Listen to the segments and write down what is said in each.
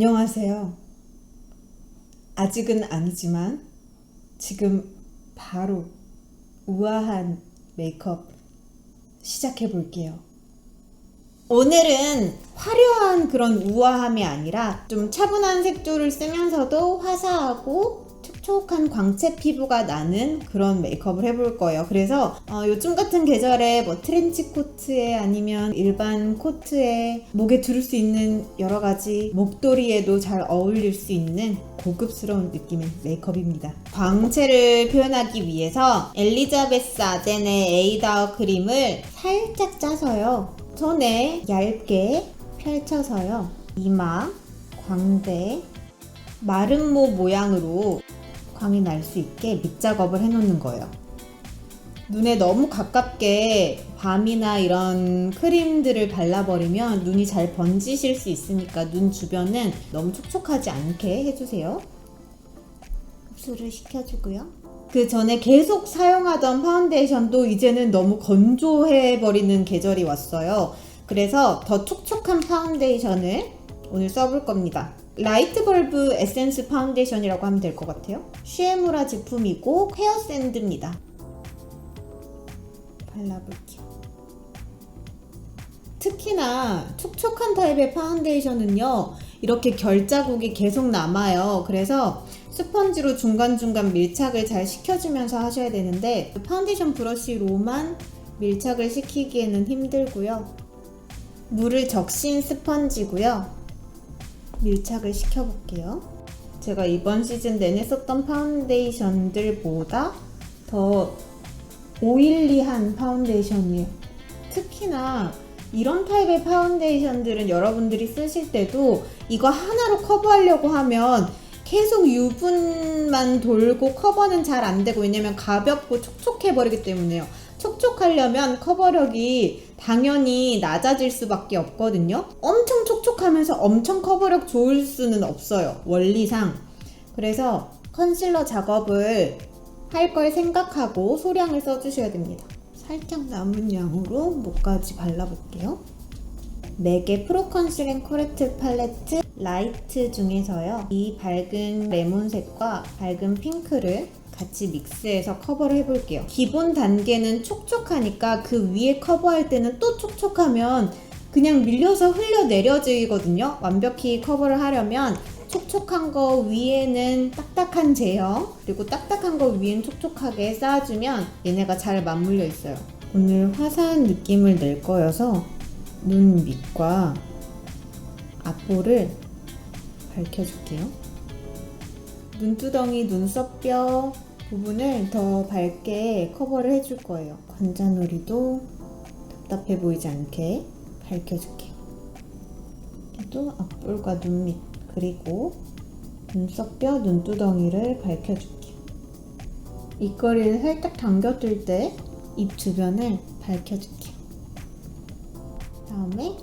안녕하세요. 아직은 아니지만 지금 바로 우아한 메이크업 시작해 볼게요. 오늘은 화려한 그런 우아함이 아니라 좀 차분한 색조를 쓰면서도 화사하고 촉촉한 광채 피부가 나는 그런 메이크업을 해볼 거예요. 그래서 요즘 같은 계절에 뭐 트렌치 코트에 아니면 일반 코트에 목에 두를 수 있는 여러 가지 목도리에도 잘 어울릴 수 있는 고급스러운 느낌의 메이크업입니다. 광채를 표현하기 위해서 엘리자베스 아덴의 에이다워 크림을 살짝 짜서요. 손에 얇게 펼쳐서요. 이마, 광대, 마른 모 모양으로 광이 날 수 있게 밑작업을 해놓는 거예요. 눈에 너무 가깝게 밤이나 이런 크림들을 발라버리면 눈이 잘 번지실 수 있으니까 눈 주변은 너무 촉촉하지 않게 해주세요. 흡수를 시켜주고요. 그 전에 계속 사용하던 파운데이션도 이제는 너무 건조해버리는 계절이 왔어요. 그래서 더 촉촉한 파운데이션을 오늘 써볼 겁니다. 라이트 벌브 에센스 파운데이션이라고 하면 될 것 같아요. 쉬에무라 제품이고 헤어 샌드입니다. 발라볼게요. 특히나 촉촉한 타입의 파운데이션은요, 이렇게 결자국이 계속 남아요. 그래서 스펀지로 중간중간 밀착을 잘 시켜주면서 하셔야 되는데 파운데이션 브러쉬로만 밀착을 시키기에는 힘들고요. 물을 적신 스펀지고요. 밀착을 시켜볼게요. 제가 이번 시즌 내내 썼던 파운데이션들보다 더 오일리한 파운데이션이에요. 특히나 이런 타입의 파운데이션들은 여러분들이 쓰실 때도 이거 하나로 커버하려고 하면 계속 유분만 돌고 커버는 잘 안 되고, 왜냐면 가볍고 촉촉해 버리기 때문에요. 촉촉하려면 커버력이 당연히 낮아질 수밖에 없거든요. 엄청 촉촉하면서 엄청 커버력 좋을 수는 없어요, 원리상. 그래서 컨실러 작업을 할 걸 생각하고 소량을 써주셔야 됩니다. 살짝 남은 양으로 목까지 발라볼게요. 맥의 프로 컨실 앤 코렉트 팔레트 라이트 중에서요, 이 밝은 레몬색과 밝은 핑크를 같이 믹스해서 커버를 해볼게요. 기본 단계는 촉촉하니까 그 위에 커버할 때는 또 촉촉하면 그냥 밀려서 흘러내려지거든요. 완벽히 커버를 하려면 촉촉한 거 위에는 딱딱한 제형, 그리고 딱딱한 거 위에는 촉촉하게 쌓아주면 얘네가 잘 맞물려 있어요. 오늘 화사한 느낌을 낼 거여서 눈 밑과 앞볼을 밝혀줄게요. 눈두덩이, 눈썹뼈 부분을 더 밝게 커버를 해줄 거예요. 관자놀이도 답답해 보이지 않게 밝혀줄게요. 또 앞볼과 눈 밑, 그리고 눈썹뼈, 눈두덩이를 밝혀줄게요. 입꼬리를 살짝 당겨줄 때 입 주변을 밝혀줄게요. 다음에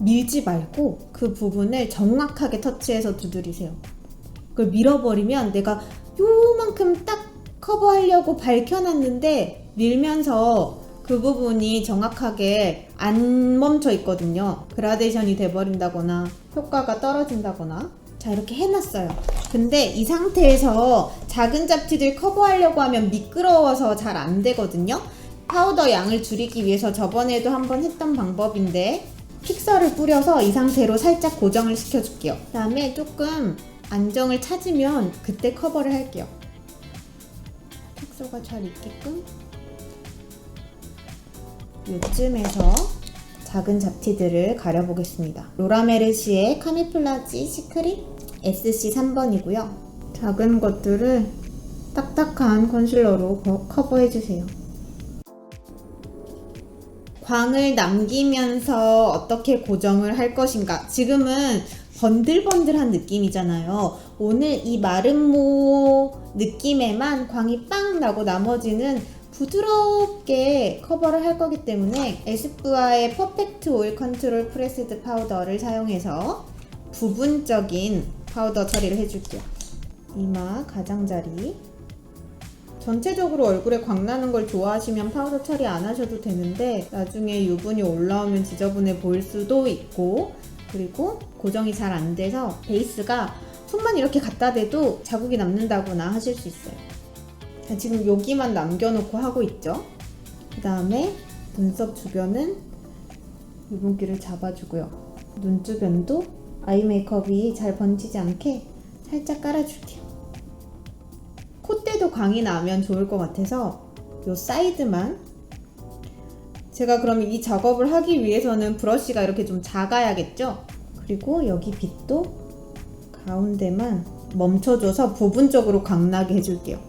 밀지 말고 그 부분을 정확하게 터치해서 두드리세요. 그걸 밀어버리면 내가 요만큼 딱 커버하려고 밝혀놨는데 밀면서 그 부분이 정확하게 안 멈춰 있거든요. 그라데이션이 돼버린다거나 효과가 떨어진다거나. 자, 이렇게 해놨어요. 근데 이 상태에서 작은 잡티들 커버하려고 하면 미끄러워서 잘 안 되거든요. 파우더 양을 줄이기 위해서 저번에도 한번 했던 방법인데 픽서를 뿌려서 이 상태로 살짝 고정을 시켜줄게요. 그 다음에 조금 안정을 찾으면 그때 커버를 할게요. 픽서가 잘 있게끔 요쯤에서 작은 잡티들을 가려보겠습니다. 로라메르시의 카미플라지 시크릿 SC 3번이고요. 작은 것들을 딱딱한 컨실러로 커버해주세요. 광을 남기면서 어떻게 고정을 할 것인가. 지금은 번들번들한 느낌이잖아요. 오늘 이 마름모 느낌에만 광이 빵 나고 나머지는 부드럽게 커버를 할 거기 때문에 에스쁘아의 퍼펙트 오일 컨트롤 프레스드 파우더를 사용해서 부분적인 파우더 처리를 해줄게요. 이마, 가장자리. 전체적으로 얼굴에 광 나는 걸 좋아하시면 파우더 처리 안 하셔도 되는데 나중에 유분이 올라오면 지저분해 보일 수도 있고, 그리고 고정이 잘 안 돼서 베이스가 손만 이렇게 갖다 대도 자국이 남는다거나 하실 수 있어요. 자, 지금 여기만 남겨놓고 하고 있죠. 그 다음에 눈썹 주변은 유분기를 잡아주고요. 눈 주변도 아이 메이크업이 잘 번지지 않게 살짝 깔아줄게요. 콧대도 광이 나면 좋을 것 같아서 요 사이드만, 제가 그럼 이 작업을 하기 위해서는 브러쉬가 이렇게 좀 작아야겠죠? 그리고 여기 빛도 가운데만 멈춰줘서 부분적으로 광나게 해줄게요.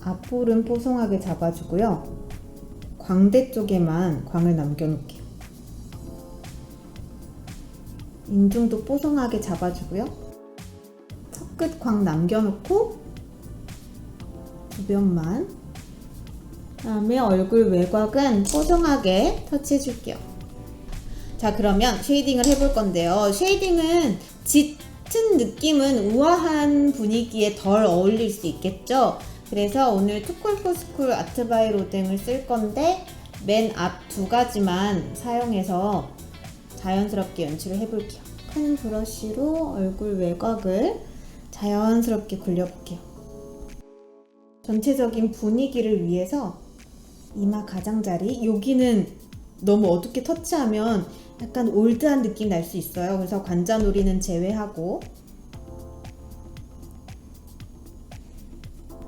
앞볼은 뽀송하게 잡아주고요. 광대 쪽에만 광을 남겨놓을게요. 인중도 뽀송하게 잡아주고요. 턱끝 광 남겨놓고 주변만, 그다음에 얼굴 외곽은 뽀송하게 터치해줄게요. 자, 그러면 쉐이딩을 해볼 건데요. 쉐이딩은 짙은 느낌은 우아한 분위기에 덜 어울릴 수 있겠죠. 그래서 오늘 투쿨포스쿨 아트바이 로댕을 쓸 건데 맨 앞 두 가지만 사용해서 자연스럽게 연출을 해볼게요. 큰 브러쉬로 얼굴 외곽을 자연스럽게 굴려볼게요. 전체적인 분위기를 위해서 이마 가장자리, 여기는 너무 어둡게 터치하면 약간 올드한 느낌 날 수 있어요. 그래서 관자놀이는 제외하고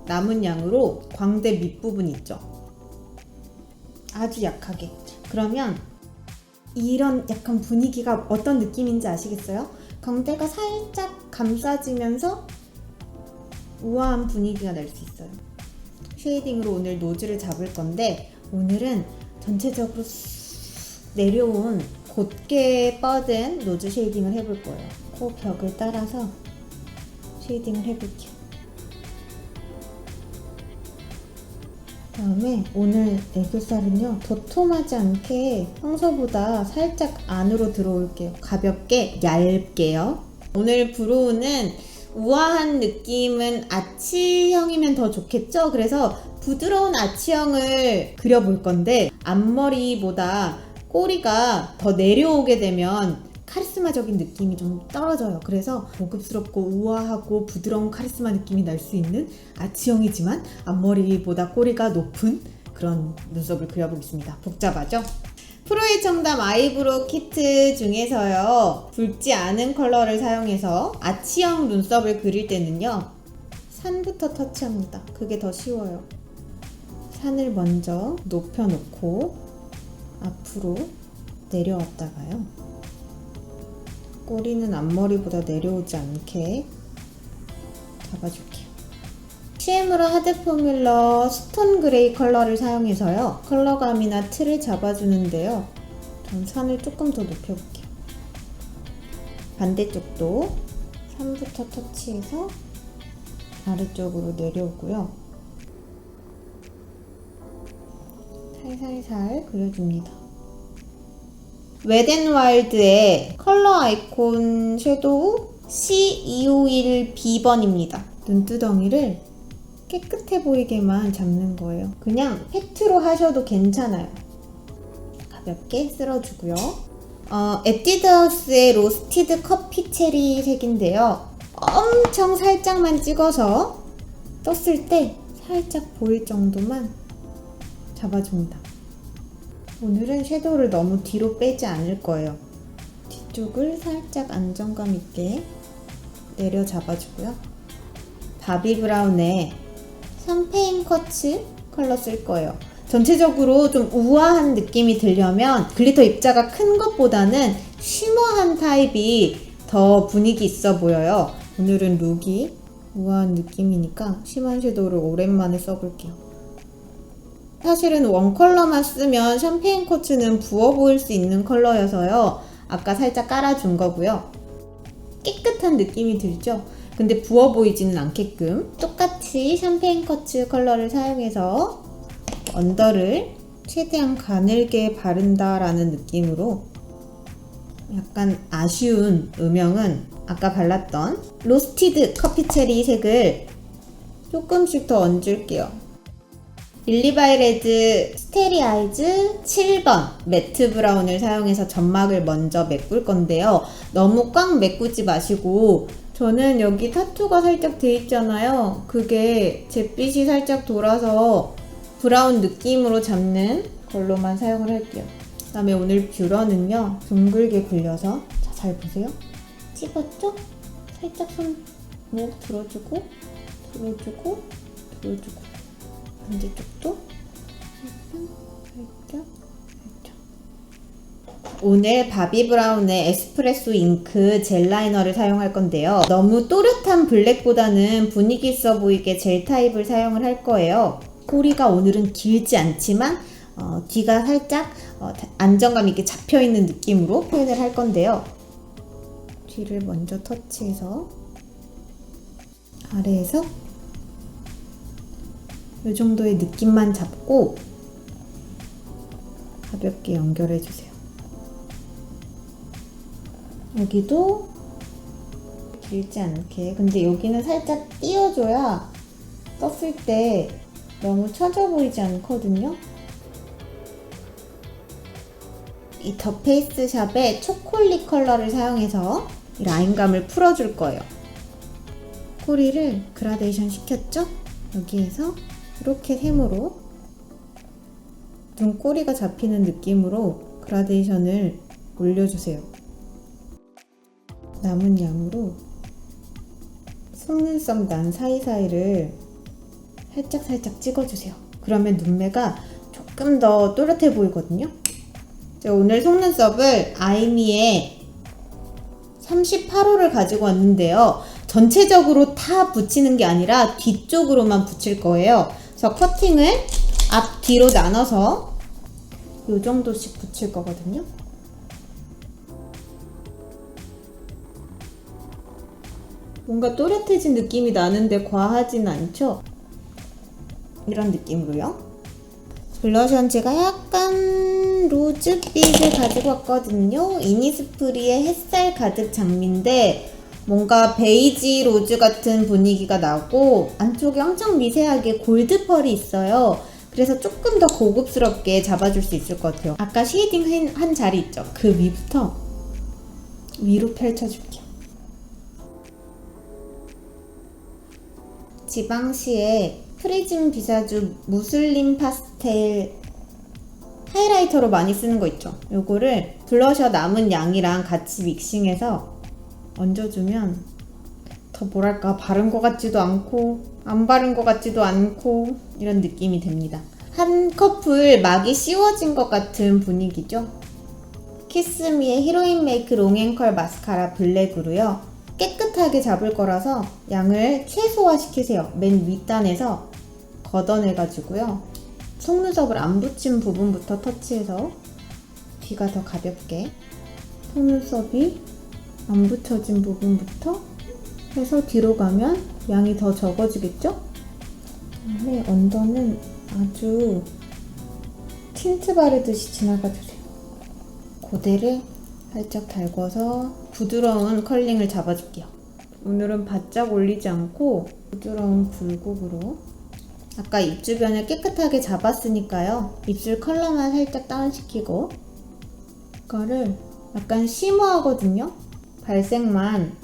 남은 양으로 광대 밑부분 있죠? 아주 약하게. 그러면 이런 약간 분위기가 어떤 느낌인지 아시겠어요? 광대가 살짝 감싸지면서 우아한 분위기가 날 수 있어요. 쉐이딩으로 오늘 노즈를 잡을 건데, 오늘은 전체적으로 내려온 곧게 뻗은 노즈 쉐이딩을 해볼 거예요. 코 벽을 따라서 쉐이딩을 해볼게요. 다음에 오늘 애교살은요, 도톰하지 않게 평소보다 살짝 안으로 들어올게요. 가볍게 얇게요. 오늘 브로우는 우아한 느낌은 아치형이면 더 좋겠죠? 그래서 부드러운 아치형을 그려볼 건데, 앞머리보다 꼬리가 더 내려오게 되면 카리스마적인 느낌이 좀 떨어져요. 그래서 고급스럽고 우아하고 부드러운 카리스마 느낌이 날 수 있는 아치형이지만 앞머리보다 꼬리가 높은 그런 눈썹을 그려보겠습니다. 복잡하죠? 프로의 청담 아이브로우 키트 중에서요, 붉지 않은 컬러를 사용해서 아치형 눈썹을 그릴 때는요, 산부터 터치합니다. 그게 더 쉬워요. 산을 먼저 높여놓고 앞으로 내려왔다가요, 꼬리는 앞머리보다 내려오지 않게 잡아줄게요. CM으로 하드 포뮬러 스톤 그레이 컬러를 사용해서요, 컬러감이나 틀을 잡아주는데요, 전 산을 조금 더 높여볼게요. 반대쪽도 산부터 터치해서 아래쪽으로 내려오고요, 살살살 그려줍니다. 웻앤와일드의 컬러 아이콘 섀도우 C251B번입니다. 눈두덩이를 깨끗해 보이게만 잡는 거예요. 그냥 팩트로 하셔도 괜찮아요. 가볍게 쓸어주고요. 에뛰드하우스의 로스티드 커피 체리 색인데요, 엄청 살짝만 찍어서 떴을 때 살짝 보일 정도만 잡아줍니다. 오늘은 섀도우를 너무 뒤로 빼지 않을 거예요. 뒤쪽을 살짝 안정감 있게 내려 잡아주고요. 바비 브라운의 샴페인 쿼츠 컬러 쓸 거예요. 전체적으로 좀 우아한 느낌이 들려면 글리터 입자가 큰 것보다는 쉬머한 타입이 더 분위기 있어 보여요. 오늘은 룩이 우아한 느낌이니까 쉬머한 섀도우를 오랜만에 써볼게요. 사실은 원 컬러만 쓰면 샴페인 쿼츠는 부어 보일 수 있는 컬러여서요, 아까 살짝 깔아준 거고요. 깨끗한 느낌이 들죠? 근데 부어 보이지는 않게끔 똑같이 샴페인 쿼츠 컬러를 사용해서 언더를 최대한 가늘게 바른다라는 느낌으로 약간 아쉬운 음영은 아까 발랐던 로스티드 커피 체리 색을 조금씩 더 얹을게요. 릴리바이레드 스테리아이즈 7번 매트 브라운을 사용해서 점막을 먼저 메꿀 건데요. 너무 꽉 메꾸지 마시고, 저는 여기 타투가 살짝 돼 있잖아요. 그게 잿빛이 살짝 돌아서 브라운 느낌으로 잡는 걸로만 사용을 할게요. 그 다음에 오늘 뷰러는요, 둥글게 굴려서, 자, 잘 보세요. 찝었죠? 살짝 손목 들어주고 반대쪽도 살짝. 오늘 바비 브라운의 에스프레소 잉크 젤 라이너를 사용할 건데요. 너무 또렷한 블랙보다는 분위기 있어 보이게 젤 타입을 사용을 할 거예요. 꼬리가 오늘은 길지 않지만 뒤가 살짝 안정감 있게 잡혀있는 느낌으로 표현을 할 건데요. 뒤를 먼저 터치해서 아래에서 이 정도의 느낌만 잡고 가볍게 연결해주세요. 여기도 길지 않게, 근데 여기는 살짝 띄워줘야 떴을 때 너무 처져 보이지 않거든요. 이 더 페이스 샵의 초콜릿 컬러를 사용해서 이 라인감을 풀어줄 거예요. 꼬리를 그라데이션 시켰죠? 여기에서 이렇게 셈으로 눈꼬리가 잡히는 느낌으로 그라데이션을 올려주세요. 남은 양으로 속눈썹 난 사이사이를 살짝 찍어주세요. 그러면 눈매가 조금 더 또렷해 보이거든요. 제가 오늘 속눈썹을 아이미의 38호를 가지고 왔는데요. 전체적으로 다 붙이는 게 아니라 뒤쪽으로만 붙일 거예요. 그래서 커팅을 앞뒤로 나눠서 이 정도씩 붙일 거거든요. 뭔가 또렷해진 느낌이 나는데 과하진 않죠? 이런 느낌으로요. 블러셔는 제가 약간 로즈빛을 가지고 왔거든요. 이니스프리의 햇살 가득 장미인데 뭔가 베이지 로즈 같은 분위기가 나고 안쪽에 엄청 미세하게 골드 펄이 있어요. 그래서 조금 더 고급스럽게 잡아줄 수 있을 것 같아요. 아까 쉐이딩 한 자리 있죠? 그 위부터 위로 펼쳐줄게요. 지방시의 프리즘 비사주 무슬림 파스텔 하이라이터로 많이 쓰는 거 있죠? 요거를 블러셔 남은 양이랑 같이 믹싱해서 얹어주면 더 뭐랄까, 바른 것 같지도 않고 안 바른 것 같지도 않고 이런 느낌이 됩니다. 한 커플 막이 씌워진 것 같은 분위기죠? 키스미의 히로인 메이크 롱앤컬 마스카라 블랙으로요. 깨끗하게 잡을 거라서 양을 최소화 시키세요. 맨 윗단에서 걷어내가지고요. 속눈썹을 안 붙인 부분부터 터치해서 뒤가 더 가볍게, 속눈썹이 안 붙여진 부분부터 해서 뒤로 가면 양이 더 적어지겠죠? 그다음에 언더는 아주 틴트 바르듯이 지나가주세요. 고데를 살짝 달궈서 부드러운 컬링을 잡아줄게요. 오늘은 바짝 올리지 않고 부드러운 굴곡으로, 아까 입 주변을 깨끗하게 잡았으니까요. 입술 컬러만 살짝 다운시키고 이거를 약간 쉬머하거든요. 발색만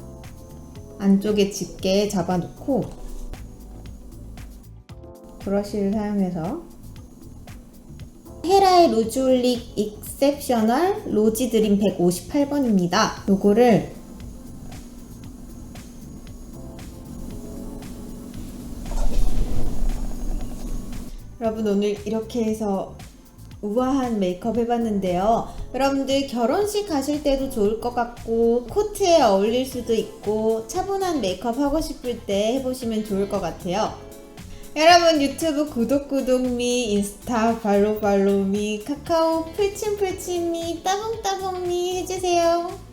안쪽에 짙게 잡아놓고 브러쉬를 사용해서 헤라의 루즈올릭 익셉셔널 로지 드림 158번입니다. 요거를 여러분, 오늘 이렇게 해서 우아한 메이크업 해봤는데요. 여러분들 결혼식 가실 때도 좋을 것 같고 코트에 어울릴 수도 있고 차분한 메이크업 하고 싶을 때 해보시면 좋을 것 같아요. 여러분, 유튜브 구독미, 인스타 팔로우 미, 카카오 풀침미, 따봉따봉미 해주세요.